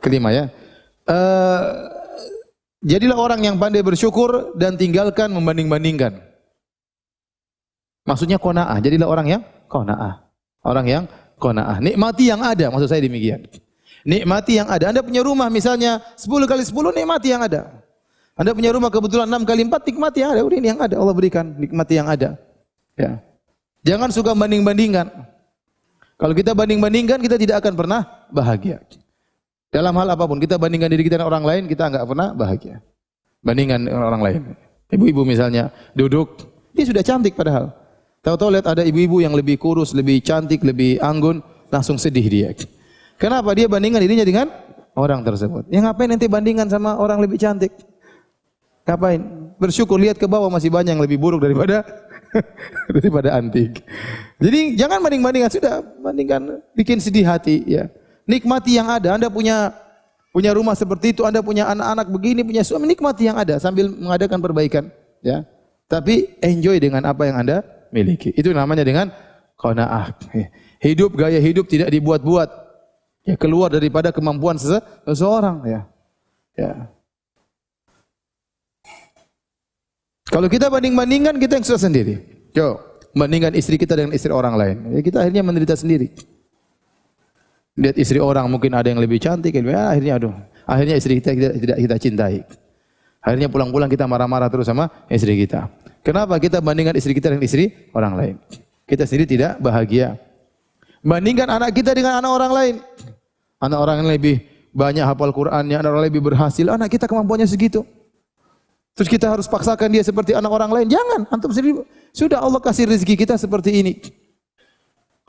Kelima ya. Eh, Jadilah orang yang pandai bersyukur dan tinggalkan membanding-bandingkan. Maksudnya qanaah. Jadilah orang yang qanaah. Orang yang qanaah. Nikmati yang ada, maksud saya demikian. Nikmati yang ada. Anda punya rumah misalnya 10 kali 10, nikmati yang ada. Anda punya rumah kebetulan 6 kali 4, nikmati yang ada. Udah ini yang ada, Allah berikan, nikmati yang ada. Ya. Jangan suka banding-bandingkan. Kalau kita banding-bandingkan, kita tidak akan pernah bahagia. Dalam hal apapun, kita bandingkan diri kita dengan orang lain, kita enggak pernah bahagia. Bandingkan dengan orang lain. Ibu-ibu misalnya duduk, dia sudah cantik padahal. Tahu-tahu lihat ada ibu-ibu yang lebih kurus, lebih cantik, lebih anggun, langsung sedih dia. Kenapa? Dia bandingkan dirinya dengan orang tersebut. Ya ngapain nanti bandingkan sama orang lebih cantik? Ngapain? Bersyukur, lihat ke bawah masih banyak yang lebih buruk daripada daripada antik. Jadi jangan banding-bandingkan, sudah bandingkan, bikin sedih hati ya. Nikmati yang ada. Anda punya rumah seperti itu, Anda punya anak-anak begini, punya suami, nikmati yang ada sambil mengadakan perbaikan, ya. Tapi enjoy dengan apa yang Anda miliki. Itu namanya dengan qanaah. Hidup, gaya hidup tidak dibuat-buat. Ya, keluar daripada kemampuan seseorang, ya. Ya. Kalau kita banding-bandingkan, kita yang susah sendiri. Coba bandingkan istri kita dengan istri orang lain. Ya, kita akhirnya menderita sendiri. Lihat istri orang mungkin ada yang lebih cantik, akhirnya istri kita tidak kita cintai. Akhirnya pulang-pulang kita marah-marah terus sama istri kita. Kenapa? Kita bandingkan istri kita dengan istri orang lain. Kita sendiri tidak bahagia. Bandingkan anak kita dengan anak orang lain. Anak orang yang lebih banyak hafal Qur'annya, anak orang lebih berhasil, anak kita kemampuannya segitu. Terus kita harus paksakan dia seperti anak orang lain. Jangan, antum sendiri sudah Allah kasih rezeki kita seperti ini.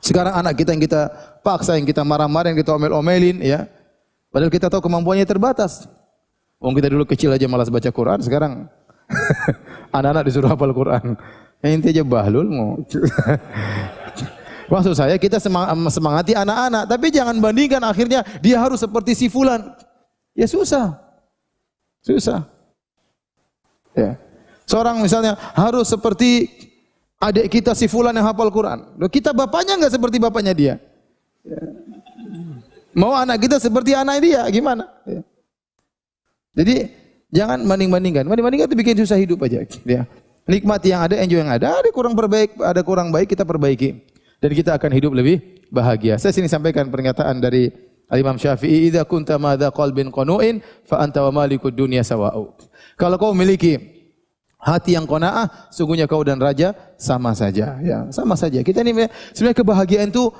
Sekarang anak kita yang kita paksa, yang kita marah-marah, yang kita omel-omelin, ya. Padahal kita tahu kemampuannya terbatas. Wong kita dulu kecil aja malas baca Quran, sekarang anak-anak disuruh hafal Quran. Ente aja bahlul mau. Maksud saya kita semangati anak-anak, tapi jangan bandingkan akhirnya dia harus seperti si fulan. Ya susah. Susah. Ya. Seorang misalnya harus seperti adik kita si fulan yang hafal Quran. Loh, kita bapaknya enggak seperti bapaknya dia. Ya. Mau anak kita seperti anak dia, gimana? Ya. Jadi jangan banding-bandingkan. Banding-bandingkan itu bikin susah hidup aja. Ya. Nikmati yang ada, enjoy yang ada. Ada kurang baik kita perbaiki. Dan kita akan hidup lebih bahagia. Saya sini sampaikan pernyataan dari Imam Syafi'i, "Idza kunta madza qalbin qanu'in fa anta wa malikud dunya sawa'u." Kalau kau memiliki hati yang qanaah, sungguhnya kau dan raja sama saja, ya, sama saja. Kita ini sebenarnya kebahagiaan itu